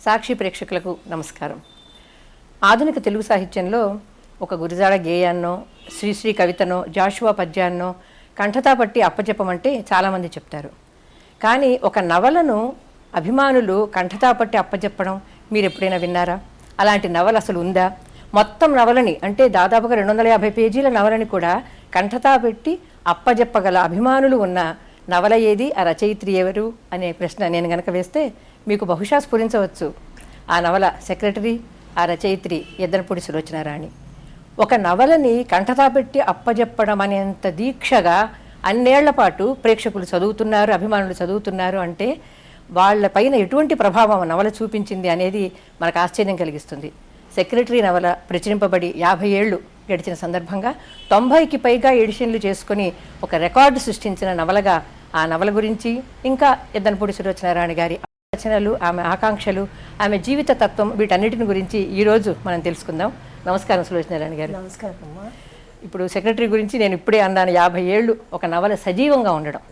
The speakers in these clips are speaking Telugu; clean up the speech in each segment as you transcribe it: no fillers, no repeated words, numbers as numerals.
సాక్షి ప్రేక్షకులకు నమస్కారం. ఆధునిక తెలుగు సాహిత్యంలో ఒక గురిజాడ గేయాన్నో, శ్రీశ్రీ కవితనో, జాషువా పద్యాన్నో కంఠతా పట్టి అప్పచెప్పమంటే చాలామంది చెప్తారు. కానీ ఒక నవలను అభిమానులు కంఠతా పట్టి అప్పచెప్పడం మీరు ఎప్పుడైనా విన్నారా? అలాంటి నవల అసలు ఉందా? మొత్తం నవలని అంటే దాదాపుగా 250 పేజీల నవలని కూడా కంఠతా పెట్టి అప్పజెప్పగల అభిమానులు ఉన్న నవల ఏది, ఆ రచయిత్రి ఎవరు అనే ప్రశ్న నేను గనక వేస్తే మీకు బహుశా స్ఫురించవచ్చు. ఆ నవల సెక్రటరీ, ఆ రచయిత్రి ఎద్దనపూడి సులోచనారాణి. ఒక నవలని కంఠతా పెట్టి అప్పజెప్పడం అనేంత దీక్షగా అన్నేళ్ల పాటు ప్రేక్షకులు చదువుతున్నారు, అభిమానులు చదువుతున్నారు అంటే వాళ్ళపైన ఎటువంటి ప్రభావం నవల చూపించింది అనేది మనకు ఆశ్చర్యం కలిగిస్తుంది. సెక్రటరీ నవల ప్రచురింపబడి 50 ఏళ్ళు గడిచిన సందర్భంగా 90కి పైగా ఎడిషన్లు చేసుకుని ఒక రికార్డు సృష్టించిన నవలగా ఆ నవల గురించి, ఇంకా ఎద్దనపూడి సులోచనారాణి గారి రచనలు, ఆమె ఆకాంక్షలు, ఆమె జీవిత తత్వం, వీటన్నిటిని గురించి ఈరోజు మనం తెలుసుకుందాం. నమస్కారం సులోచనారాణి గారు. నమస్కారం అమ్మా. ఇప్పుడు సెక్రటరీ గురించి నేను ఇప్పుడే అన్నాను, 50 ఏళ్ళు ఒక నవల సజీవంగా ఉండడం,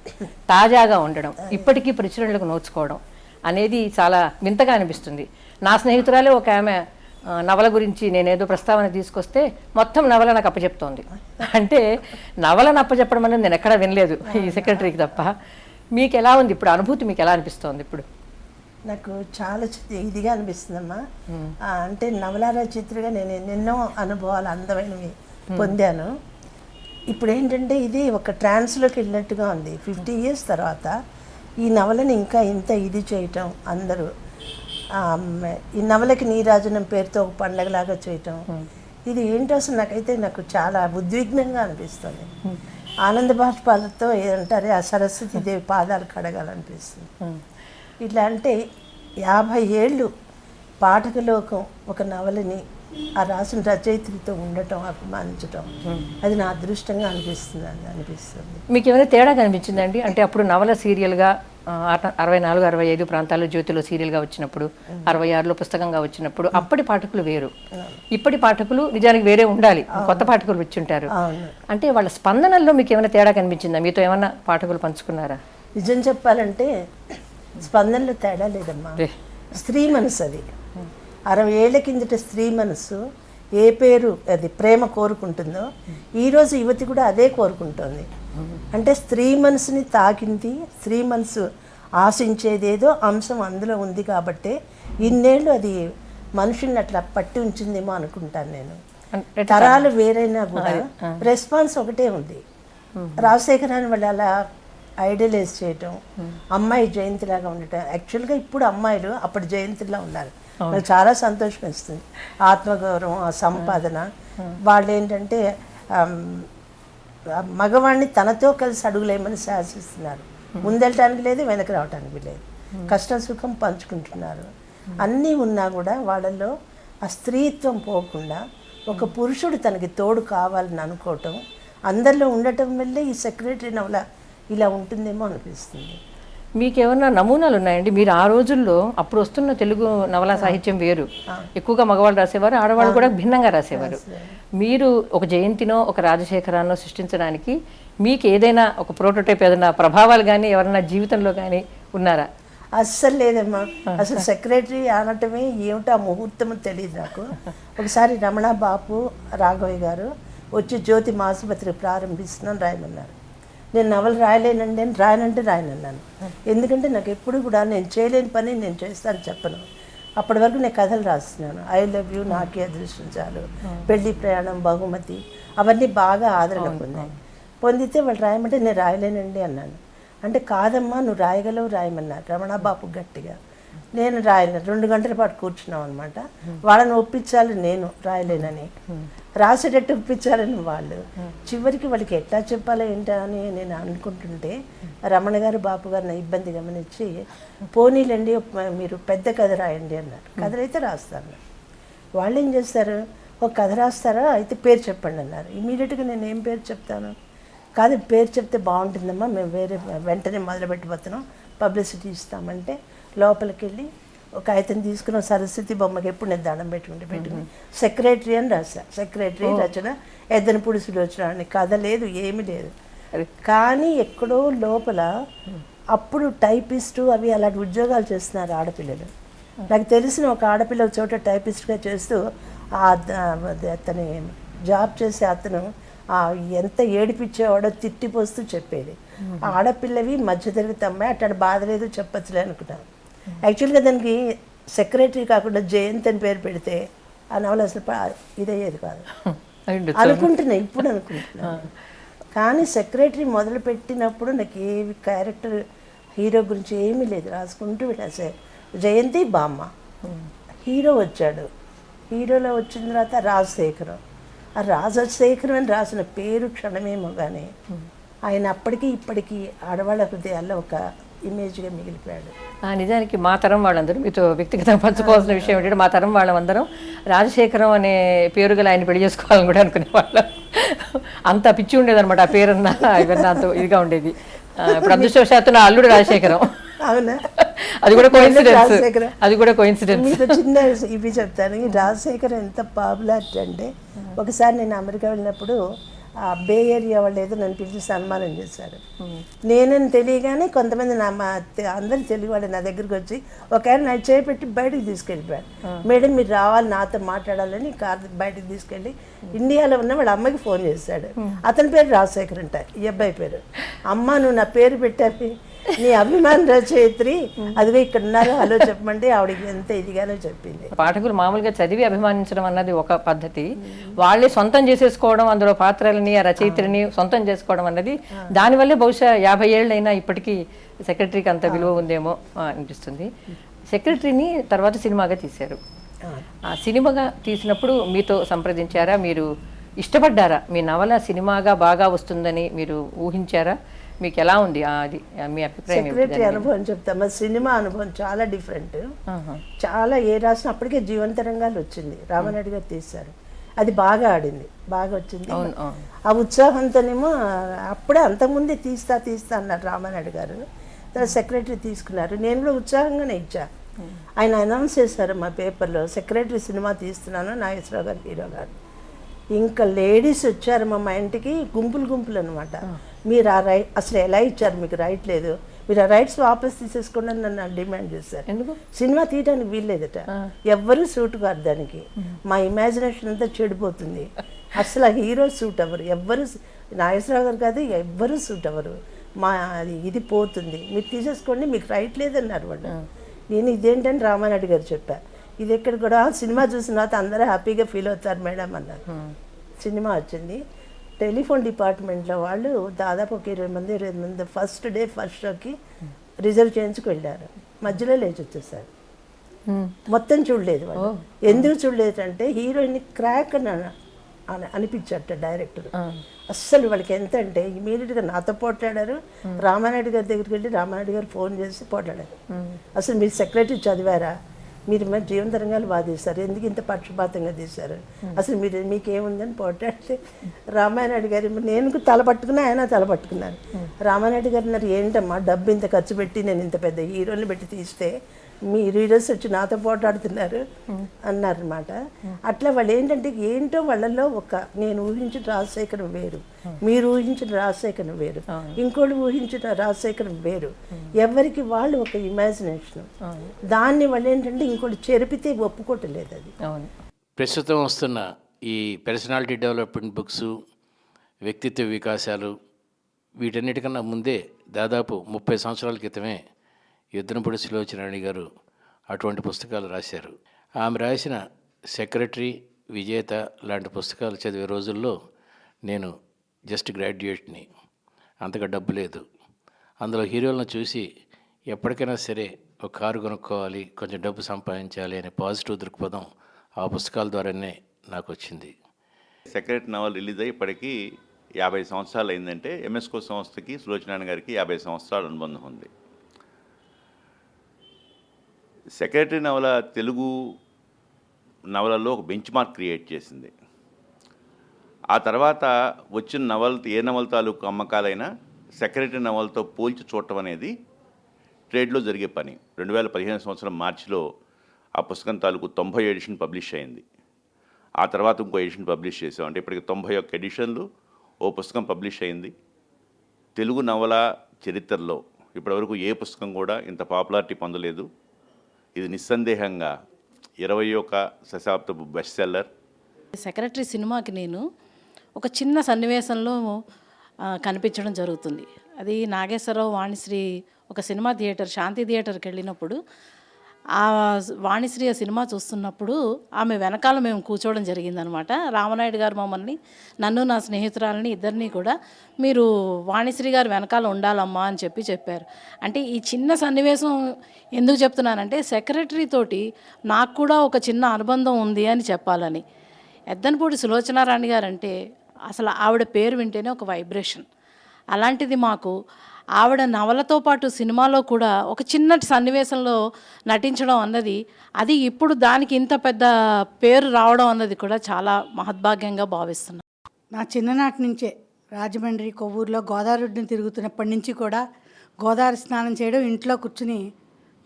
తాజాగా ఉండడం, ఇప్పటికీ ప్రచురణలకు నోచుకోవడం అనేది చాలా వింతగా అనిపిస్తుంది. నా స్నేహితురాలే ఒక ఆమె నవల గురించి నేనేదో ప్రస్తావన తీసుకొస్తే మొత్తం నవల నాకు అప్పచెప్తోంది. అంటే నవలను అప్పచెప్పడం అనేది నేను ఎక్కడా వినలేదు, ఈ సెక్రటరీకి తప్ప. మీకు ఎలా ఉంది ఇప్పుడు అనుభూతి? మీకు ఎలా అనిపిస్తోంది ఇప్పుడు? నాకు చాలా ఇదిగా అనిపిస్తుందమ్మా. అంటే నవల రచయిత్రిగా నేను ఎన్నెన్నో అనుభవాలు అందమైనవి పొందాను. ఇప్పుడు ఏంటంటే ఇది ఒక ట్రాన్స్లోకి వెళ్ళినట్టుగా ఉంది. 50 ఇయర్స్ తర్వాత ఈ నవలని ఇంకా ఇంత ఇది చేయటం, అందరూ ఈ నవలకి నీరాజనం పేరుతో ఒక పండగలాగా చేయటం, ఇది ఏంటో అసలు నాకు చాలా ఉద్విగ్నంగా అనిపిస్తుంది. ఆనంద బాష్పాలతో ఏదంటారే ఆ సరస్వతి దేవి పాదాలు కడగాలనిపిస్తుంది. ఇట్లా అంటే 50 ఏళ్ళు పాఠకలోకం ఒక నవలని ఆ రాసిన రచయిత్రితో ఉండటం, అభిమానించటం, అది నా అదృష్టంగా అనిపిస్తుంది. మీకు ఏమైనా తేడా కనిపించిందండి? అంటే అప్పుడు నవల సీరియల్గా 64, 65 ప్రాంతాల్లో జ్యోతిలో సీరియల్గా వచ్చినప్పుడు, 66లో పుస్తకంగా వచ్చినప్పుడు అప్పటి పాఠకులు వేరు, ఇప్పటి పాఠకులు నిజానికి వేరే ఉండాలి, కొత్త పాఠకులు వచ్చి ఉంటారు. అంటే వాళ్ళ స్పందనల్లో మీకు ఏమైనా తేడా కనిపించిందా? మీతో ఏమైనా పాఠకులు పంచుకున్నారా? నిజం చెప్పాలంటే స్పందనలో తేడా లేదమ్మా. స్త్రీ మనసు అది. 60 ఏళ్ల కిందట స్త్రీ మనసు ఏ పేరు అది ప్రేమ కోరుకుంటుందో ఈరోజు యువతి కూడా అదే కోరుకుంటుంది. అంటే స్త్రీ మనసుని తాకింది, స్త్రీ మనసు ఆశించేదేదో అంశం అందులో ఉంది కాబట్టి ఇన్నేళ్ళు అది మనుషుల్ని అట్లా పట్టి ఉంచిందేమో అనుకుంటాను నేను. తరాలు వేరైనా కూడా రెస్పాన్స్ ఒకటే ఉంది. రాజశేఖరాన్ని వాళ్ళు అలా ఐడలైజ్ చేయటం, అమ్మాయి జయంతిలాగా ఉండటం. యాక్చువల్గా ఇప్పుడు అమ్మాయిలు అప్పుడు జయంతిలా ఉన్నారు. నాకు చాలా సంతోషం ఇస్తుంది. ఆత్మగౌరవం, ఆ సంపాదన. వాళ్ళు ఏంటంటే మగవాడిని తనతో కలిసి అడుగులేమని శాసిస్తున్నారు. ముందెళ్ళటానికి లేదు, వెనక్కి రావటానికి లేదు. కష్టం సుఖం పంచుకుంటున్నారు. అన్నీ ఉన్నా కూడా వాళ్ళల్లో ఆ స్త్రీత్వం పోకుండా ఒక పురుషుడు తనకి తోడు కావాలని అనుకోవటం, అందరిలో ఉండటం వల్లే ఈ సెక్రటరీ నవల ఇలా ఉంటుందేమో అనిపిస్తుంది. మీకు ఏమన్నా నమూనాలు ఉన్నాయండి? మీరు ఆ రోజుల్లో అప్పుడు వస్తున్న తెలుగు నవలా సాహిత్యం వేరు, ఎక్కువగా మగవాళ్ళు రాసేవారు, ఆడవాళ్ళు కూడా భిన్నంగా రాసేవారు. మీరు ఒక జయంతినో ఒక రాజశేఖరాన్నో సృష్టించడానికి మీకు ఏదైనా ఒక ప్రోటోటైప్, ఏదైనా ప్రభావాలు కానీ ఎవరైనా జీవితంలో కానీ ఉన్నారా? అస్సలు లేదమ్మా. అసలు సెక్రటరీ అనటమే ఏమిటో ఆ ముహూర్తం తెలియదు నాకు. ఒకసారి రమణ బాపు రాఘవయ్య గారు వచ్చి జ్యోతి మాసపత్రిక ప్రారంభిస్తున్నాను రాయమన్నారు. నేను నవలు రాయలేనండి అని రాయనన్నాను. ఎందుకంటే నాకు ఎప్పుడు కూడా నేను చేయలేని పని నేను చేస్తాను చెప్పను. అప్పటి వరకు నేను కథలు రాస్తున్నాను. ఐ లవ్ యూ, నాకే అదృష్టం చాలు, పెళ్లి ప్రయాణం, బహుమతి, అవన్నీ బాగా ఆదరణ పొందితే వాళ్ళు రాయమంటే నేను రాయలేనండి అన్నాను. అంటే కాదమ్మా నువ్వు రాయగలవు, రాయమన్నారు రమణబాబు గట్టిగా. నేను రాయలేను. 2 గంటల పాటు కూర్చున్నాం అనమాట. వాళ్ళని ఒప్పించాలి, నేను రాయలేనని, రాసేటట్టు ఒప్పించాలని వాళ్ళు. చివరికి వాళ్ళకి ఎట్లా చెప్పాలో ఏంటో అని నేను అనుకుంటుంటే రమణ గారు, బాపు గారు నా ఇబ్బంది గమనించి పోనీలండి మీరు పెద్ద కథ రాయండి అన్నారు. కథలైతే రాస్తాను. వాళ్ళు ఏం చేస్తారు, ఒక కథ రాస్తారా అయితే పేరు చెప్పండి అన్నారు. ఇమీడియట్గా నేను ఏం పేరు చెప్తాను? కాదు పేరు చెప్తే బాగుంటుందమ్మా, మేము వేరే వెంటనే మొదలుపెట్టిపోతున్నాం, పబ్లిసిటీ ఇస్తామంటే లోపలికి వెళ్ళి ఒక ఆయన తీసుకున్న సరస్వతి బొమ్మకి ఎప్పుడు నేను దండం పెట్టుకుని సెక్రటరీ అని రాసా. సెక్రటరీ రచన ఎద్దనపూడి సులోచన అని, కథ లేదు ఏమీ లేదు. కానీ ఎక్కడో లోపల అప్పుడు టైపిస్టు అవి అలాంటి ఉద్యోగాలు చేస్తున్నారు ఆడపిల్లలు. నాకు తెలిసిన ఒక ఆడపిల్ల ఒక చోట టైపిస్ట్గా చేస్తూ అతని జాబ్ చేసే అతను ఎంత ఏడిపించేవాడో తిట్టిపోస్తూ చెప్పేది. ఆడపిల్లవి మధ్యతరగతి అమ్మాయి అట్లా బాధ లేదు చెప్పచ్చులే అనుకున్నాను. యాక్చువల్గా దానికి సెక్రటరీ కాకుండా జయంత్ అని పేరు పెడితే ఆ నవల అసలు ఇదయ్యేది కాదు అనుకుంటున్నా, ఇప్పుడు అనుకుంటున్నా. కానీ సెక్రటరీ మొదలు పెట్టినప్పుడు నాకు ఏ క్యారెక్టర్ హీరో గురించి ఏమీ లేదు, రాసుకుంటూ వెళ్ళాసే. జయంతి బామ్మ, హీరో వచ్చాడు. హీరోలో వచ్చిన తర్వాత రాజశేఖరం. ఆ రాజశేఖరం అని రాసిన పేరు క్షణమేమో కానీ ఆయన అప్పటికి ఇప్పటికీ ఆడవాళ్ళ హృదయాల్లో ఒక ఇమేజ్గా మిగిలిపోయాడు. నిజానికి మా తరం వాళ్ళందరూ మీతో వ్యక్తిగతంగా పంచుకోవాల్సిన విషయం ఏంటంటే, మా తరం వాళ్ళందరం రాజశేఖరం అనే పేరు గల ఆయన పెళ్లి చేసుకోవాలని కూడా అనుకునేవాళ్ళం. అంత పిచ్చి ఉండేదన్నమాట ఆ పేరున్న ఇవన్నీ అంత ఇదిగా ఉండేది. ఇప్పుడు అదృష్టవశాత్తు నా అల్లుడు రాజశేఖరం. అవునా? అది కూడా కోయిన్సిడెన్స్. అది కూడా కోయిన్సిడెన్స్. మీకు చిన్న ఇవి చెప్తాను. ఈ రాజశేఖరం ఎంత పాపులారిటీ అంటే, ఒకసారి నేను అమెరికా వెళ్ళినప్పుడు ఆ బే ఏరియా వాళ్ళు ఏదో నన్ను పిలిచి సన్మానం చేశారు. నేనని తెలియగానే కొంతమంది అందరు తెలుగు వాళ్ళు నా దగ్గరికి వచ్చి ఒక ఆయన నా చేపెట్టి బయటకు తీసుకెళ్ళిపోయారు. మేడం మీరు రావాలి నాతో మాట్లాడాలని కార్ బయటకు తీసుకెళ్ళి ఇండియాలో ఉన్న వాళ్ళ అమ్మకి ఫోన్ చేశాడు. అతని పేరు రాజశేఖర్ అంట, ఈ అబ్బాయి పేరు. అమ్మ నువ్వు నా పేరు పెట్టావి, నీ అభిమాన రచయిత్రి, అదిగో ఇక్కడ ఉన్నారో హలో చెప్పమంటే ఆవిడకి ఎంత ఇదిగానో చెప్పింది. పాఠకులు మామూలుగా చదివి అభిమానించడం అన్నది ఒక పద్ధతి, వాళ్ళే సొంతం చేసేసుకోవడం, అందులో పాత్రలని ఆ రచయిత్రిని సొంతం చేసుకోవడం అన్నది, దానివల్లే బహుశా 50 ఏళ్ళైనా ఇప్పటికీ సెక్రటరీకి అంత విలువ ఉందేమో అనిపిస్తుంది. సెక్రటరీని తర్వాత సినిమాగా తీశారు. ఆ సినిమాగా తీసినప్పుడు మీతో సంప్రదించారా? మీరు ఇష్టపడ్డారా? మీ నవల సినిమాగా బాగా వస్తుందని మీరు ఊహించారా? మీకు ఎలా ఉంది అది మీ అభిప్రాయం? సెక్రటరీ అనుభవం చెప్తామా. సినిమా అనుభవం చాలా డిఫరెంట్. చాలా ఏ రాసిన అప్పటికే జీవంత రంగాలు వచ్చింది, రామానాయుడు గారు తీశారు. అది బాగా ఆడింది, బాగా వచ్చింది. ఆ ఉత్సాహంతోనేమో అప్పుడే అంతకుముందే తీస్తా అన్నారు రామానాయుడు గారు. తర్వాత సెక్రటరీ తీసుకున్నారు. నేను కూడా ఉత్సాహంగానే ఇచ్చా. ఆయన అనౌన్స్ చేశారు మా పేపర్లో, సెక్రటరీ సినిమా తీస్తున్నాను, నాగేశ్వరరావు గారు హీరో గారు. ఇంకా లేడీస్ వచ్చారు మా ఇంటికి, గుంపులు అనమాట. మీరు ఆ అసలు ఎలా ఇచ్చారు, మీకు రైట్ లేదు, మీరు ఆ రైట్స్ వాపస్ తీసేసుకోండి అని నన్ను డిమాండ్ చేశారు. ఎందుకు? సినిమా తీయడానికి వీల్లేదట, ఎవ్వరూ సూట్ కాదు దానికి, మా ఇమాజినేషన్ అంతా చెడిపోతుంది, అసలు ఆ హీరో సూట్ అవ్వరు, ఎవ్వరు నాగేశ్వరరావు గారు కాదు ఎవ్వరూ సూట్ అవ్వరు, మా ఇది పోతుంది, మీరు తీసేసుకోండి, మీకు రైట్ లేదన్నారు వాళ్ళు. నేను ఇదేంటని రామానాయుడు గారు చెప్పా. ఇది ఎక్కడ కూడా సినిమా చూసిన తర్వాత అందరూ హ్యాపీగా ఫీల్ అవుతారు మేడం అన్నారు. సినిమా వచ్చింది. టెలిఫోన్ డిపార్ట్మెంట్లో వాళ్ళు దాదాపు ఒక 20 మంది ఫస్ట్ డే ఫస్ట్ షోకి రిజర్వ్ చేయించుకు వెళ్ళారు. మధ్యలో లేచి వచ్చేసారు, మొత్తం చూడలేదు వాళ్ళు. ఎందుకు చూడలేదు అంటే హీరోయిన్ క్రాక్ అని అనిపించట డైరెక్టర్. అస్సలు వాళ్ళకి ఎంత అంటే ఇమీడియట్గా నాతో పోట్లాడారు. రామానాయుడు గారి దగ్గరికి వెళ్ళి రామానాయుడు గారు ఫోన్ చేసి పోట్లాడారు. అసలు మీరు సెక్రటరీ చదివారా, మీరు మరి జీవన రంగాలు బాగా తీశారు, ఎందుకు ఇంత పక్షపాతంగా తీశారు, అసలు మీకేముందని పోట్లాడితే రామానాయుడు గారు నేను తల పట్టుకున్నా, ఆయన తల పట్టుకున్నారు. రామానాయుడు గారు అన్నారు, ఏంటమ్మా డబ్బు ఇంత ఖర్చు పెట్టి నేను ఇంత పెద్ద హీరోని పెట్టి తీస్తే మీరు ఈరోజు వచ్చి నాతో పోట్లాడుతున్నారు అన్నారన్నమాట. అట్లా వాళ్ళు ఏంటో వాళ్ళల్లో ఒక నేను ఊహించిన రాజశేఖరం వేరు, మీరు ఊహించిన రాజశేఖరం వేరు, ఇంకోళ్ళు ఊహించిన రాజశేఖరం వేరు, ఎవరికి వాళ్ళు ఒక ఇమాజినేషన్. దాన్ని వాళ్ళు ఇంకోటి చెరిపితే ఒప్పుకోవట్లేదు. అది ప్రస్తుతం వస్తున్న ఈ పర్సనాలిటీ డెవలప్మెంట్ బుక్స్, వ్యక్తిత్వ వికాసాలు, వీటన్నిటికన్నా ముందే దాదాపు 30 సంవత్సరాల క్రితమే ఎద్దనపూడి సులోచన గారు అటువంటి పుస్తకాలు రాశారు. ఆమె రాసిన సెక్రటరీ, విజేత లాంటి పుస్తకాలు చదివే రోజుల్లో నేను జస్ట్ గ్రాడ్యుయేట్ని, అంతగా డబ్బు లేదు. అందులో హీరోలను చూసి ఎప్పటికైనా సరే ఒక కారు కొనుక్కోవాలి, కొంచెం డబ్బు సంపాదించాలి అనే పాజిటివ్ దృక్పథం ఆ పుస్తకాల ద్వారానే నాకు వచ్చింది. సెక్రటరీ నవల్ రిలీజ్ అయ్యి ఇప్పటికీ 50 సంవత్సరాలు అయిందంటే ఎంఎస్కో సంస్థకి సులోచన గారికి 50 సంవత్సరాల అనుబంధం ఉంది. సెక్రటరీ నవల తెలుగు నవలలో ఒక బెంచ్ మార్క్ క్రియేట్ చేసింది. ఆ తర్వాత వచ్చిన నవల ఏ నవల తాలూకు అమ్మకాలైనా సెక్రటరీ నవలతో పోల్చి చూడటం అనేది ట్రేడ్లో జరిగే పని. 2015 సంవత్సరం మార్చిలో ఆ పుస్తకం తాలూకు 90 ఎడిషన్ పబ్లిష్ అయింది. ఆ తర్వాత ఇంకో ఎడిషన్ పబ్లిష్ చేసాం. అంటే ఇప్పటికి 91 ఎడిషన్లు ఓ పుస్తకం పబ్లిష్ అయింది. తెలుగు నవల చరిత్రలో ఇప్పటివరకు ఏ పుస్తకం కూడా ఇంత పాపులారిటీ పొందలేదు. ఇది నిస్సందేహంగా 21వ శతాబ్దపు బెస్ట్ సెల్లర్. సెక్రటరీ సినిమాకి నేను ఒక చిన్న సన్నివేశంలో కనిపించడం జరుగుతుంది. అది నాగేశ్వరరావు వాణిశ్రీ ఒక సినిమా థియేటర్, శాంతి థియేటర్కి వెళ్ళినప్పుడు ఆ వాణిశ్రీ ఆ సినిమా చూస్తున్నప్పుడు ఆమె వెనకాల మేము కూర్చోవడం జరిగిందనమాట. రామనాయుడు గారు మమ్మల్ని, నన్ను నా స్నేహితురాలని ఇద్దరిని కూడా మీరు వాణిశ్రీ గారు వెనకాల ఉండాలమ్మా అని చెప్పారు. అంటే ఈ చిన్న సన్నివేశం ఎందుకు చెప్తున్నానంటే సెక్రటరీ తోటి నాకు కూడా ఒక చిన్న అనుబంధం ఉంది అని చెప్పాలని. ఎద్దనపూడి సులోచనారాణి గారు అంటే అసలు ఆవిడ పేరు వింటేనే ఒక వైబ్రేషన్. అలాంటిది మాకు ఆవిడ నవలతో పాటు సినిమాలో కూడా ఒక చిన్నటి సన్నివేశంలో నటించడం అన్నది, అది ఇప్పుడు దానికి ఇంత పెద్ద పేరు రావడం అన్నది కూడా చాలా మహద్భాగ్యంగా భావిస్తున్నాను. నా చిన్ననాటి నుంచే రాజమండ్రి కొవ్వూరులో గోదావరిని తిరుగుతున్నప్పటి నుంచి కూడా గోదావరి స్నానం చేయడం, ఇంట్లో కూర్చుని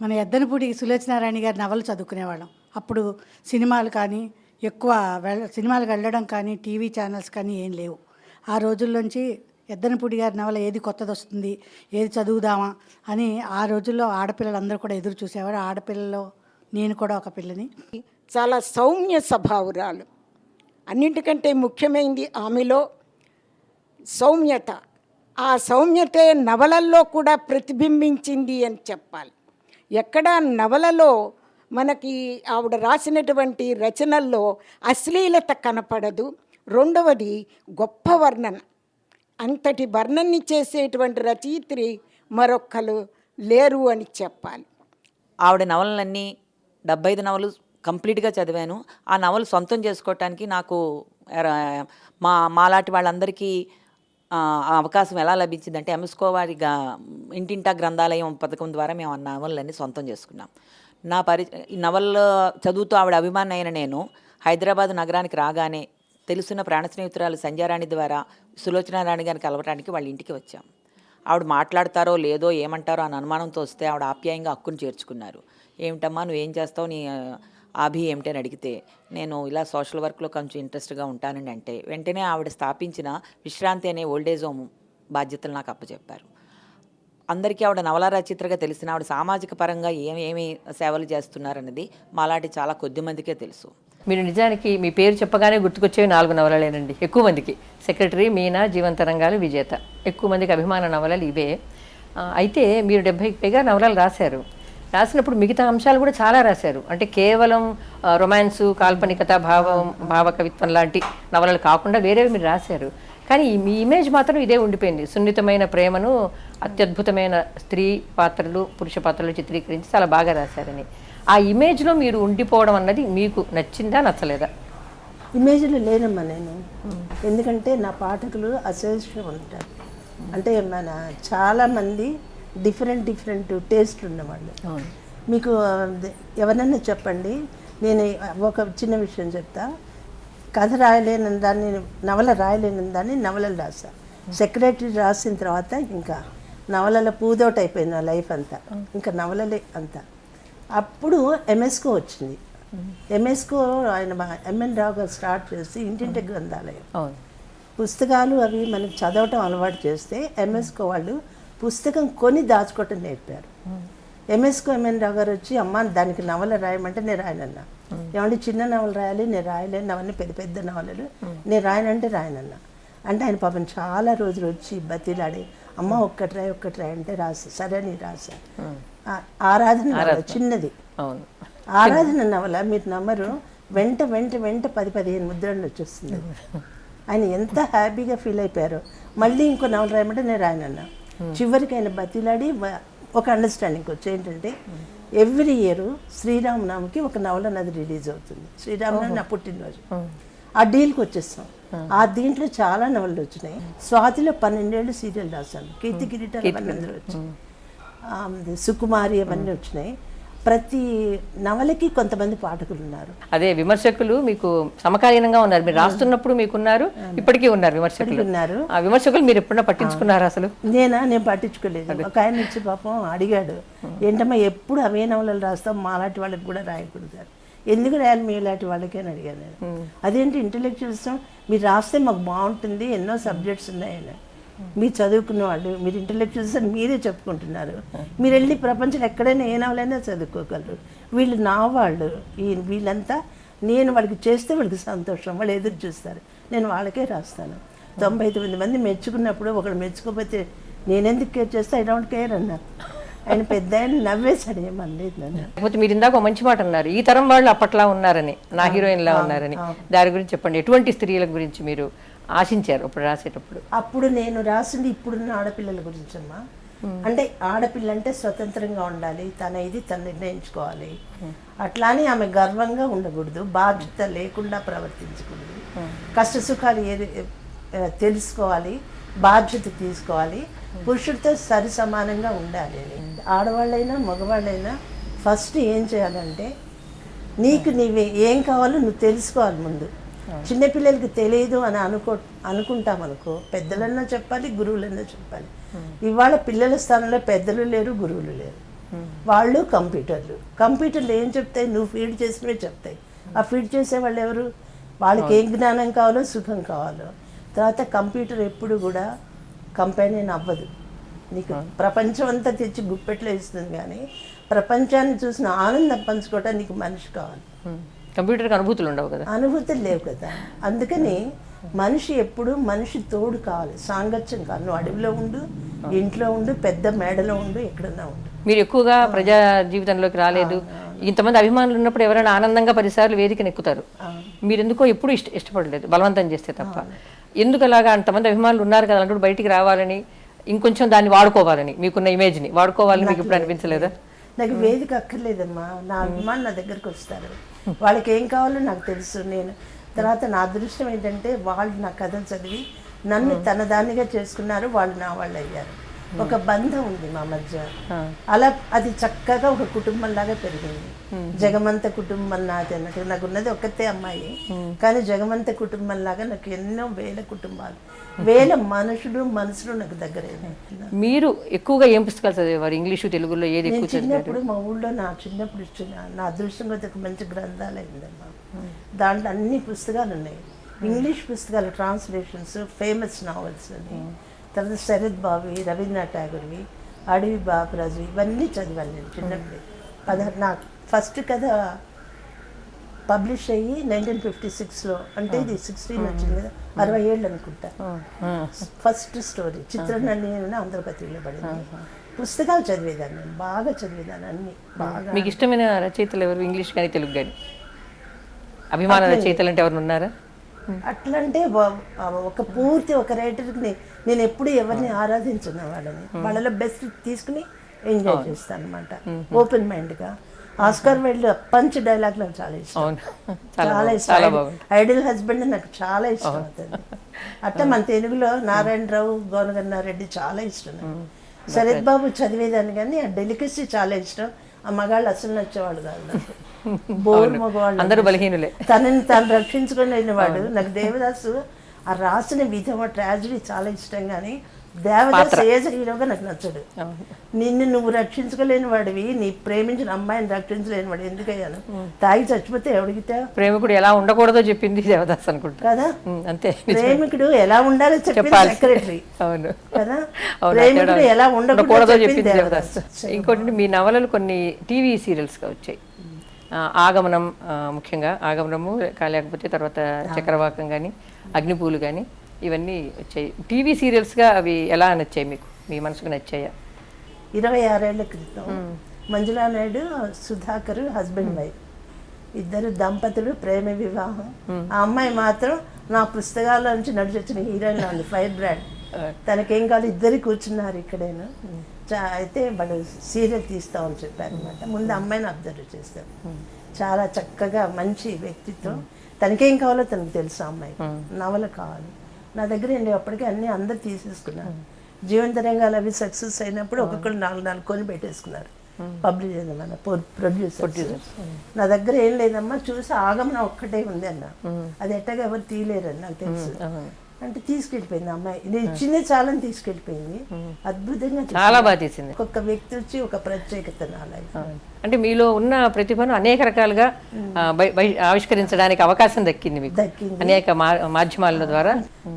మన ఎద్దనపూడి సులోచనారాణి గారి నవలు చదువుకునేవాళ్ళం. అప్పుడు సినిమాలు కానీ ఎక్కువ సినిమాలకు వెళ్ళడం కానీ టీవీ ఛానల్స్ కానీ ఏం లేవు. ఆ రోజుల్లోంచి ఎద్దనపూడి గారి నవల ఏది కొత్తది వస్తుంది, ఏది చదువుదామా అని ఆ రోజుల్లో ఆడపిల్లలందరూ కూడా ఎదురు చూసేవారు. ఆడపిల్లలో నేను కూడా ఒక పిల్లని. చాలా సౌమ్య స్వభావురాలు. అన్నింటికంటే ముఖ్యమైనది ఆమెలో సౌమ్యత. ఆ సౌమ్యతే నవలల్లో కూడా ప్రతిబింబించింది అని చెప్పాలి. ఎక్కడ నవలలో మనకి ఆవిడ రాసినటువంటి రచనల్లో అశ్లీలత కనపడదు. రెండవది గొప్ప వర్ణన. అంతటి వర్ణన్ని చేసేటువంటి రచయిత్రి మరొక్కరు లేరు అని చెప్పాలి. ఆవిడ నవలలన్నీ 75 నవలు కంప్లీట్గా చదివాను. ఆ నవలు సొంతం చేసుకోవటానికి నాకు మాలాంటి వాళ్ళందరికీ అవకాశం ఎలా లభించిందంటే ఎంఎస్కో వారి ఇంటింటా గ్రంథాలయం పథకం ద్వారా మేము ఆ నవలలన్నీ సొంతం చేసుకున్నాం. ఈ నవల్లో చదువుతూ ఆవిడ అభిమాని అయిన నేను హైదరాబాద్ నగరానికి రాగానే తెలుసున్న ప్రాణ స్నేహితురాలు సంధ్యారాణి ద్వారా సులోచనారాణి గారిని కలవటానికి వాళ్ళ ఇంటికి వచ్చాం. ఆవిడ మాట్లాడతారో లేదో ఏమంటారో అని అనుమానంతో వస్తే ఆవిడ ఆప్యాయంగా హక్కును చేర్చుకున్నారు. ఏమిటమ్మా నువ్వేం చేస్తావు, నీ ఆభి ఏమిటి అని అడిగితే నేను ఇలా సోషల్ వర్క్లో కొంచెం ఇంట్రెస్ట్గా ఉంటానని అంటే వెంటనే ఆవిడ స్థాపించిన విశ్రాంతి అనే ఓల్డేజ్ హోమ్ బాధ్యతలు నాకు అప్పచెప్పారు. అందరికీ ఆవిడ నవల రచయిత్రగా తెలిసిన ఆవిడ సామాజిక పరంగా ఏమేమి సేవలు చేస్తున్నారన్నది మాలాంటి చాలా కొద్ది మందికే తెలుసు. మీరు నిజానికి మీ పేరు చెప్పగానే గుర్తుకొచ్చేవి 4 నవలలేనండి. ఎక్కువ మందికి సెక్రటరీ, మీనా, జీవంతరంగాలు, విజేత, ఎక్కువ మందికి అభిమాన నవలలు ఇవే. అయితే మీరు 70కి పైగా నవలలు రాశారు. రాసినప్పుడు మిగతా అంశాలు కూడా చాలా రాశారు. అంటే కేవలం రొమాన్సు, కాల్పనికత, భావకవిత్వం లాంటి నవలలు కాకుండా వేరేవి మీరు రాశారు. కానీ మీ ఇమేజ్ మాత్రం ఇదే ఉండిపోయింది. సున్నితమైన ప్రేమను అత్యద్భుతమైన స్త్రీ పాత్రలు, పురుష పాత్రలు చిత్రీకరించి చాలా బాగా రాశారని. ఆ ఇమేజ్లో మీరు ఉండిపోవడం అన్నది మీకు నచ్చిందా, నచ్చలేదా? ఇమేజ్లో లేనమ్మా నేను. ఎందుకంటే నా పాఠకులు అసోసియేషన్ ఉంటారు. అంటే మన చాలామంది డిఫరెంట్ టేస్ట్ ఉన్నవాళ్ళు. మీకు ఎవరన్నా చెప్పండి, నేను ఒక చిన్న విషయం చెప్తా. కథ రాయలేని దాన్ని, నవల రాయలేని దాన్ని నవలలు రాసా. సెక్రటరీ రాసిన తర్వాత ఇంకా నవలల పూదోట అయిపోయింది నా లైఫ్ అంతా, ఇంకా నవలలే అంతా. అప్పుడు ఎంఎస్కో వచ్చింది. ఎంఎస్కో ఆయన ఎంఎన్ రావు గారు స్టార్ట్ చేసి ఇంటింటి గ్రంథాలయం పుస్తకాలు అవి మనకి చదవటం అలవాటు చేస్తే ఎంఎస్కో వాళ్ళు పుస్తకం కొని దాచుకోవటం నేర్పారు. ఎంఎస్కో ఎంఎన్ రావు గారు వచ్చి అమ్మ దానికి నవల రాయమంటే నేను రాయనన్నా. ఏమంటే చిన్న నవలు రాయాలి, నేను రాయలేను, అవన్నీ పెద్ద నవలలు నేను రాయనంటే రాయనన్నా. అంటే ఆయన పాపం చాలా రోజులు వచ్చి బతిలాడి అమ్మ ఒక్కటి రాయి అంటే రాసి సరే అని రాసా. ఆరాధన నవల చిన్నది, ఆరాధన నవల మీరు నమ్మరు, వెంట 10-15 ముద్రలు వచ్చేస్తుంది. ఆయన ఎంత హ్యాపీగా ఫీల్ అయిపోయారు. మళ్ళీ ఇంకో నవల రాయమంటే నేను రాయనన్నా. చివరికి ఆయన బతిలాడి ఒక అండర్స్టాండింగ్కి వచ్చి ఏంటంటే ఎవ్రీ ఇయర్ శ్రీరామనవమికి ఒక నవల నది రిలీజ్ అవుతుంది. శ్రీరామనవమి నా పుట్టినరోజు. ఆ డీల్కి వచ్చేస్తాం. ఆ దీంట్లో చాలా నవలలు వచ్చినాయి. స్వాతిలో 12 ఏళ్ళు సీరియల్ రాశాను. కీర్తి కిరీటాలు అవన్నీ అందరూ వచ్చాయి. సుకుమారి అవన్నీ వచ్చినాయి. ప్రతి నవలకి కొంతమంది పాఠకులు ఉన్నారు. అదే విమర్శకులు మీకు సమకాలీనంగా ఉన్నారు. మీరు రాస్తున్నప్పుడు మీకున్నారు, ఇప్పటికీ ఉన్నారు విమర్శకులు. ఉన్నారు. ఆ విమర్శకులు మీరు ఎప్పుడన్నా పట్టించుకున్నారు అసలు? నేను పట్టించుకోలేదు. ఒక ఆయన వచ్చి పాపం అడిగాడు, ఏంటమ్మా ఎప్పుడు అవే నవలలు రాస్తాం, మాలాంటి వాళ్ళకి కూడా రాయకూడదు, ఎందుకు రాయాలి మీ ఇలాంటి వాళ్ళకి అని అడిగాను నేను. అదేంటి ఇంటలెక్చువల్స్ మీరు రాస్తే మాకు బాగుంటుంది, ఎన్నో సబ్జెక్ట్స్ ఉన్నాయని. మీరు చదువుకున్న వాళ్ళు, మీరు ఇంటలెక్చువల్స్ అని మీరే చెప్పుకుంటున్నారు, మీరు వెళ్ళి ప్రపంచంలో ఎక్కడైనా ఏ నవలైనా చదువుకోగలరు. వీళ్ళు నా వాళ్ళు, వీళ్ళంతా నేను వాళ్ళకి చేస్తే వాళ్ళకి సంతోషం, వాళ్ళు ఎదురు చూస్తారు, నేను వాళ్ళకే రాస్తాను. 99 మంది మెచ్చుకున్నప్పుడు ఒకడు మెచ్చుకోకపోతే నేనెందుకు కేర్ చేస్తే ఐ డోంట్ కేర్ అన్నారు. ఆయన పెద్ద ఆయన నవ్వేశాడు, ఏమనలేదు నన్ను. లేకపోతే మీరు ఇందాక ఒక మంచి మాట అన్నారు, ఈ తరం వాళ్ళు అప్పట్లా ఉన్నారని, నా హీరోయిన్లా ఉన్నారని. దాని గురించి చెప్పండి. ఎటువంటి స్త్రీల గురించి మీరు ఆశించారు అప్పుడు రాసేటప్పుడు? అప్పుడు నేను రాసింది ఇప్పుడున్న ఆడపిల్లల గురించి అమ్మా. అంటే ఆడపిల్ల అంటే స్వతంత్రంగా ఉండాలి, తను నిర్ణయించుకోవాలి, అట్లానే ఆమె గర్వంగా ఉండకూడదు, బాధ్యత లేకుండా ప్రవర్తించకూడదు, కష్ట సుఖాలు తెలుసుకోవాలి, బాధ్యత తీసుకోవాలి, పురుషుడితో సరి సమానంగా ఉండాలి అని. ఆడవాళ్ళైనా మగవాళ్ళైనా ఫస్ట్ ఏం చేయాలంటే నీకు నీవే ఏం కావాలో నువ్వు తెలుసుకోవాలి ముందు. చిన్నపిల్లలకి తెలియదు అని అనుకుంటామనుకో, పెద్దలన్నా చెప్పాలి, గురువులన్నా చెప్పాలి. ఇవాళ పిల్లల స్థానంలో పెద్దలు లేరు, గురువులు లేరు, వాళ్ళు కంప్యూటర్లు ఏం చెప్తాయి, నువ్వు ఫీడ్ చేసినవే చెప్తాయి. ఆ ఫీడ్ చేసే వాళ్ళు ఎవరు? వాళ్ళకి ఏం జ్ఞానం కావాలో, సుఖం కావాలో. తర్వాత కంప్యూటర్ ఎప్పుడు కూడా కంపెనీని అవ్వదు, నీకు ప్రపంచం అంతా తెచ్చి గుప్పెట్లో ఇస్తుంది, కానీ ప్రపంచాన్ని చూసిన ఆనందం పంచుకోవటానికి నీకు మనిషి కావాలి. కంప్యూటర్కి అనుభూతులు ఉండవు కదా, అనుభూతులు లేవు కదా. అందుకని మనిషి ఎప్పుడు మనిషి తోడు కావాలి, సాంగత్యం కావాలి. నువ్వు అడవిలో ఉండు, ఇంట్లో ఉండు, పెద్ద మేడలో ఉండు, ఎక్కడన్నా ఉండు. మీరు ఎక్కువగా ప్రజా జీవితంలోకి రాలేదు, ఇంతమంది అభిమానులు ఉన్నప్పుడు ఎవరైనా ఆనందంగా 10 సార్లు వేదికను ఎక్కుతారు, మీరు ఎందుకో ఎప్పుడు ఇష్టపడలేదు, బలవంతం చేస్తే తప్ప. ఎందుకు అలాగా? అంతమంది అభిమానులు ఉన్నారు కదా అంటూ బయటికి రావాలని, ఇంకొంచెం దాన్ని వాడుకోవాలని, మీకున్న ఇమేజ్ని వాడుకోవాలని మీకు ఇప్పుడు అనిపించలేదా? నాకు వేదిక అక్కర్లేదమ్మా, నా అభిమానులు నా దగ్గరకు వస్తారు, వాళ్ళకి ఏం కావాలో నాకు తెలుసు. నేను తర్వాత నా అదృష్టం ఏంటంటే వాళ్ళు నా కథలు చదివి నన్ను తన దానిగా చేసుకున్నారు, వాళ్ళు నా వాళ్ళు అయ్యారు. ఒక బంధం ఉంది మా మధ్య, అలా అది చక్కగా ఒక కుటుంబంలాగా పెరిగింది. జగమంత కుటుంబం నాది అన్నట్టు. నాకున్నది ఒక్కతే అమ్మాయి, కానీ జగమంత కుటుంబంలాగా నాకు ఎన్నో వేల కుటుంబాలు, వేల మనసులు నాకు దగ్గరైనాయి. మీరు ఎక్కువగా ఏం పుస్తకాలు చదివేవారు? ఇంగ్లీషు, తెలుగులో ఏది ఎక్కువ చదివారు? చిన్నప్పుడు మా ఊళ్ళో నా అదృష్టం ఒక మంచి గ్రంథాలయం ఉందమ్మా, దాంట్లో అన్ని పుస్తకాలు ఉన్నాయి. ఇంగ్లీష్ పుస్తకాలు, ట్రాన్స్లేషన్స్, ఫేమస్ నావెల్స్ అని, తర్వాత శరత్ బాబు, రవీంద్రనాథ్ ఠాగూర్వి, అడవి బాపురాజు, ఇవన్నీ చదివాను నేను చిన్నప్పుడు. నా ఫస్ట్ కథ పబ్లిష్ అయ్యి 1956లో, అంటే ఇది 16 వచ్చింది కదా, 60 ఏళ్ళు అనుకుంటా. ఫస్ట్ స్టోరీ చిత్రనళి ఆంధ్రపత్రికలో పడింది. పుస్తకాలు చదివేదాన్ని నేను, బాగా చదివేదాన్ని అన్ని బాగా. మీకు ఇష్టమైన రచయితలు ఎవరు, ఇంగ్లీష్ కానీ తెలుగు కానీ? అభిమాన రచయితలు అంటే ఎవరు ఉన్నారా? అట్లంటే ఒక రైటర్కి నేను ఎప్పుడు ఎవరిని ఆరాధించిన వాళ్ళని వాళ్ళలో బెస్ట్ తీసుకుని ఎంజాయ్ చేస్తాను అనమాట, ఓపెన్ మైండ్గా. ఆస్కార్ వైల్డ్ పంచ్ డైలాగ్ నాకు చాలా ఇష్టం, చాలా ఇష్టం. ఐడియల్ హస్బెండ్ నాకు చాలా ఇష్టం అవుతుంది. అట్లా మన తెలుగులో నారాయణరావు, గోనగన్నారెడ్డి చాలా ఇష్టం. శరత్ బాబు చదివేదాన్ని, కానీ ఆ డెలికసీ చాలా ఇష్టం. ఆ మగాళ్ళు అసలు నచ్చేవాళ్ళు కాదు నాకు, బోర్ మగవాళ్ళు, అందరూ బలహీనులే. తనని తాను రక్షించుకుని వాడు. నాకు దేవదాసు ఆ రాసిన విధం, ట్రాజడీ చాలా ఇష్టం, కానీ దేవదాసు ఏజ్ హీరోగా నాకు నచ్చడు. నువ్వు రక్షించుకోలేని వాడివి, నీ ప్రేమించిన అమ్మాయిని రక్షించలేని వాడు ఎందుకయ్యాను, తాగి చచ్చిపోతే ఎవడిగితే. ప్రేమికుడు ఎలా ఉండకూడదో చెప్పింది దేవదాస్ అనుకుంటా కదా, అంతే. ప్రేమికుడు ఎలా ఉండాలో చెప్పింది సెక్రటరీ. అవును కదా, ప్రేమికుడు ఎలా ఉండకూడదో చెప్పింది దేవదాస్. ఇంకోటి, మీ నవలలు కొన్ని టీవీ సీరియల్స్గా వచ్చాయి. ఆగమనం, ముఖ్యంగా ఆగమనము, లేకపోతే తర్వాత చక్రవాకం కానీ, అగ్నిపూలు కానీ, ఇవన్నీ వచ్చాయి టీవీ సీరియల్స్గా. అవి ఎలా నచ్చాయి మీకు, మీ మనసుకు నచ్చాయా? 26 ఏళ్ల క్రితం మంజులా నాయుడు, సుధాకర్ హస్బెండ్ వైఫ్, ఇద్దరు దంపతులు, ప్రేమ వివాహం. ఆ అమ్మాయి మాత్రం నా పుస్తకాల నుంచి నడిచొచ్చిన హీరోయిన్లో ఉంది, ఫైర్ బ్రాండ్. తనకేం కావాలి, ఇద్దరు కూర్చున్నారు ఇక్కడేను. అయితే వాళ్ళు సీరియల్ తీస్తామని చెప్పారు అనమాట. ముందు అమ్మాయిని అబ్జర్వ్ చేస్తారు, చాలా చక్కగా మంచి వ్యక్తిత్వం. తనకేం కావాలో తనకు తెలుసు, అమ్మాయి నవల కావాలి. నా దగ్గర అప్పటికే అన్నీ అందరు తీసేసుకున్నారు. జీవన తరంగాలు అవి సక్సెస్ అయినప్పుడు ఒక్కొక్కరు 4 కొని పెట్టేసుకున్నారు. పబ్లిష్ మన ప్రొడ్యూసర్. నా దగ్గర ఏం లేదమ్మా, చూసి ఆగమనం ఒక్కటే ఉంది అన్న, అది ఎట్టగా ఎవరు తీయలేరని నాకు తెలుసు అంటే తీసుకెళ్ళిపోయింది అమ్మాయి. నేను ఇచ్చిందే చాలని తీసుకెళ్ళిపోయింది. అద్భుతంగా చాలా బాగా చేసింది. ఒక్కొక్క వ్యక్తి వచ్చి ఒక ప్రత్యేకత నా లైఫ్. అంటే మీలో ఉన్న ప్రతిభను అనేక రకాలుగా ఆవిష్కరించడానికి అవకాశం దక్కింది మీకు అనేక మాధ్యమాల ద్వారా.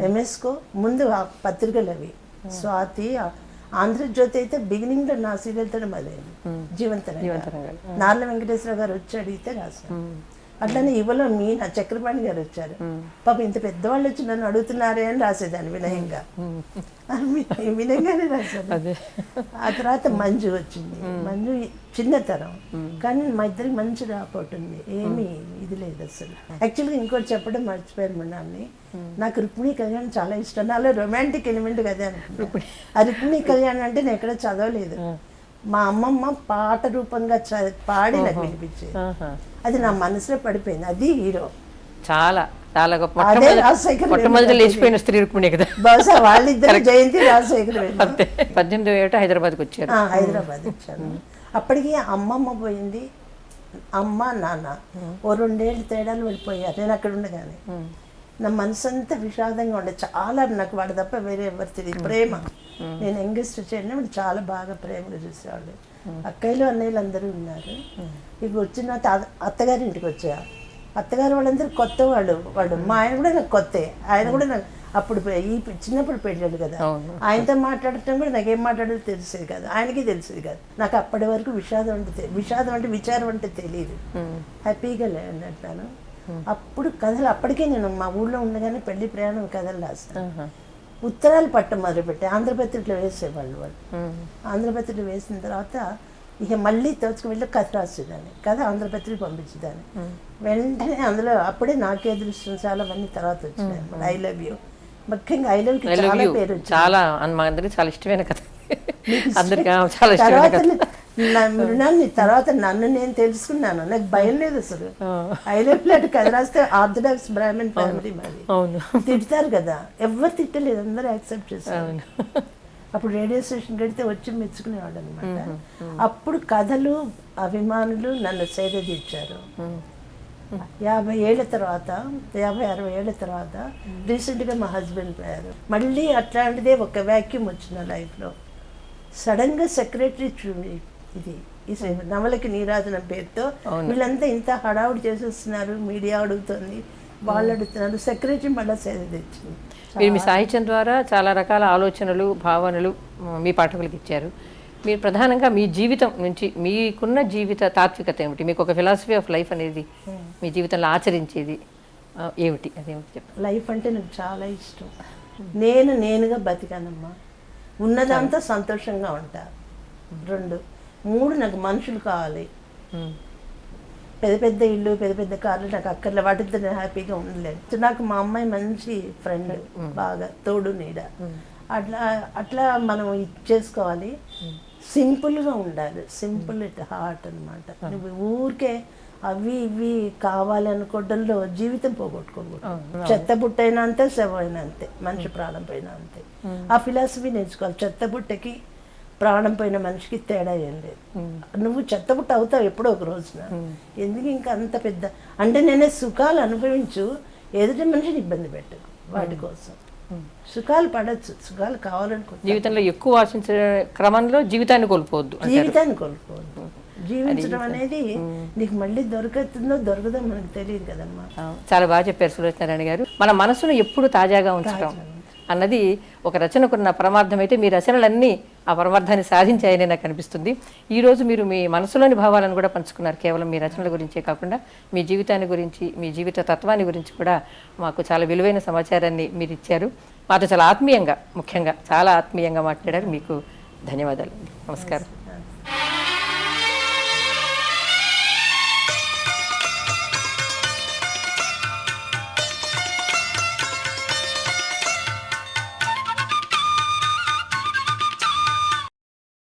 ఎంఎస్కో ముందు ఆ పత్రికలు అవి స్వాతి, ఆంధ్రజ్యోతి అయితే బిగినింగ్ లో నా సీరియల్తో మొదలైంది. జీవంతరంగా నార్ల వెంకటేశ్వర గారు వచ్చి అడిగితే రాశాను. అట్లనే ఇవ్వలో మీనా చక్రపాణి గారు వచ్చారు, పాప ఇంత పెద్దవాళ్ళు వచ్చి నన్ను అడుగుతున్నారే అని రాసేదాన్ని వినయంగా. వినయంగానే రాశాను. ఆ తర్వాత మంజు వచ్చింది. మంజు చిన్నతరం కానీ మా ఇద్దరికి మంచి రాపోర్ట్ ఉంది, ఏమీ ఇది లేదు అసలు. యాక్చువల్గా ఇంకోటి చెప్పడం మర్చిపోయారు మొన్నాన్ని, నాకు రుక్మిణి కళ్యాణ్ చాలా ఇష్టం. నాలో రొమాంటిక్ ఎలిమెంట్ కదా అనుకుంటున్నాను. ఆ రుక్మిణి కళ్యాణ్ అంటే నేను ఎక్కడ చదవలేదు, మా అమ్మమ్మ పాట రూపంగా పాడి నాకు వినిపించేది. అది నా మనసులో పడిపోయింది. అది హీరో చాలా చాలా గొప్ప. అదే రాజశేఖర్ మొట్టమొదటి లేచిపోయిన స్త్రీ రుక్మిణి కదా. బహుశా వాళ్ళిద్దరు జయంతి రాజశేఖర్. 18వ ఏట హైదరాబాద్కి వచ్చారు. హైదరాబాద్ వచ్చాను. అప్పటికి అమ్మమ్మ పోయింది, అమ్మ నాన్న ఓ 2 ఏళ్ళు తేడాలు వెళ్ళిపోయారు. నేను అక్కడ ఉండగానే నా మనసు అంతా విషాదంగా ఉండే. చాలా నాకు వాడు తప్ప వేరే ఎవరు తెలియదు. ప్రేమ, నేను యంగెస్ట్ చేయడం వాడు చాలా బాగా ప్రేమగా చూసేవాళ్ళు. అక్కయ్యలు అన్నయ్యలు అందరూ ఉన్నారు. ఇక వచ్చిన అత్తగారి ఇంటికి వచ్చా. అత్తగారు వాళ్ళందరూ కొత్త వాళ్ళు. మా ఆయన కూడా నాకు కొత్తే. ఆయన కూడా నాకు అప్పుడు ఈ చిన్నప్పుడు పెళ్ళాడు కదా, ఆయనతో మాట్లాడటం కూడా నాకేం మాట్లాడేది తెలిసేది కాదు, ఆయనకి తెలిసేది కాదు. నాకు అప్పటి వరకు విషాదం అంటే విచారం అంటే తెలియదు. హ్యాపీగా అన్నట్టాను. అప్పుడు కథలు అప్పటికే నేను మా ఊళ్ళో ఉండగానే పెళ్లి ప్రయాణం కథలు రాస్తాను. ఉత్తరాలు పట్టం మొదలుపెట్టి ఆంధ్రపత్రికలో వేసేవాళ్ళు వాళ్ళు. ఆంధ్రపత్రికలో వేసిన తర్వాత ఇక మళ్ళీ తోచుకు కథ రాసేదాన్ని, కథ ఆంధ్రపత్రిక పంపించేదాన్ని. వెంటనే అందులో అప్పుడే నాకే దృష్టం చాలా మంది తర్వాత వచ్చినాయి. ఐ లవ్ యూ, ముఖ్యంగా ఐ లవ్ యూ చాలా పేరు చాలా అందరికి చాలా ఇష్టమైన కథ. అందరికి చాలా ఇష్టమైన కథ. మృణాన్ని తర్వాత నన్ను నేను తెలుసుకున్నాను. నాకు భయం లేదు అసలు. ఐ లవ్ యూ కథ రాస్తే ఆర్థడాక్స్ బ్రాహ్మణ్ ఫ్యామిలీ మాది, తిడతారు కదా, ఎవరు తిట్టలేదు, అందరూ యాక్సెప్ట్ చేస్తారు. అప్పుడు రేడియో స్టేషన్ కడితే వచ్చి మెచ్చుకునేవాడు అనమాట. అప్పుడు కథలు అభిమానులు నన్ను సేద తీర్చారు. 50 ఏళ్ళ తర్వాత 50-60 ఏళ్ళ తర్వాత రీసెంట్గా మా హస్బెండ్ పోయారు. మళ్ళీ అట్లాంటిదే ఒక వ్యాక్యూమ్ వచ్చిన లైఫ్లో. సడన్గా సెక్రటరీ ఇది ఈ నవలకి నీరాజనం పేరుతో వీళ్ళంతా ఇంత హడావుడి చేసేస్తున్నారు, మీడియా అడుగుతుంది, వాళ్ళు అడుగుతున్నారు. సెక్రటరీ మళ్ళీ సేద తెచ్చింది. మీరు మీ సాహిత్యం ద్వారా చాలా రకాల ఆలోచనలు భావనలు మీ పాఠకులకు ఇచ్చారు. మీరు ప్రధానంగా మీ జీవితం నుంచి మీకున్న జీవిత తాత్వికత ఏమిటి, మీకు ఒక ఫిలాసఫీ ఆఫ్ లైఫ్ అనేది మీ జీవితంలో ఆచరించేది ఏమిటి, అదేమిటి చెప్పండి. లైఫ్ అంటే నాకు చాలా ఇష్టం. నేనుగా బతికానమ్మా. ఉన్నదంతా సంతోషంగా ఉంటా. 2, 3 నాకు మనుషులు కావాలి. పెద్ద ఇల్లు పెద్ద కార్లు నాకు అక్కర్లే, వాటితో నేను హ్యాపీగా ఉండలేదు. నాకు మా అమ్మాయి మంచి ఫ్రెండ్, బాగా తోడు నీడ. అట్లా మనం చేసుకోవాలి. సింపుల్గా ఉండాలి, సింపుల్ ఇట్ హార్ట్ అనమాట. నువ్వు ఊరికే అవి ఇవి కావాలి అనుకోవడంలో జీవితం పోగొట్టుకోకూడదు. చెత్త బుట్టైనా అంతే, శవైనా అంతే, మనిషి ప్రాణం పైన అంతే. ఆ ఫిలాసఫీ నేర్చుకోవాలి. చెత్త బుట్టకి ప్రాణం పోయిన మనిషికి తేడా ఏం లేదు. నువ్వు చెత్తబుట్ట అవుతావు ఎప్పుడో ఒక రోజున. ఎందుకు ఇంకా అంత పెద్ద అంటే నేనే సుఖాలు అనుభవించు, ఎదుటి మనిషిని ఇబ్బంది పెట్టకు. వాటి కోసం సుఖాలు పడచ్చు, సుఖాలు కావాలనుకో. జీవితంలో ఎక్కువ ఆశించే క్రమంలో జీవితాన్ని కోల్పోవద్దు. జీవించడం అనేది నీకు మళ్ళీ దొరుకుతుందో దొరకదో మనకు తెలియదు కదమ్మా. చాలా బాగా చెప్పారు సులోచనారాయణ గారు. మన మనసును ఎప్పుడు తాజాగా ఉంచడం అన్నది ఒక రచనకున్న పరమార్థం అయితే మీ రచనలన్నీ ఆ పరమార్థాన్ని సాధించాయని నాకు అనిపిస్తుంది. ఈరోజు మీరు మీ మనసులోని భావాలను కూడా పంచుకున్నారు. కేవలం మీ రచనల గురించే కాకుండా మీ జీవితాన్ని గురించి, మీ జీవిత తత్వాన్ని గురించి కూడా మాకు చాలా విలువైన సమాచారాన్ని మీరు ఇచ్చారు. మాతో చాలా ఆత్మీయంగా, ముఖ్యంగా చాలా ఆత్మీయంగా మాట్లాడారు. మీకు ధన్యవాదాలు. నమస్కారం.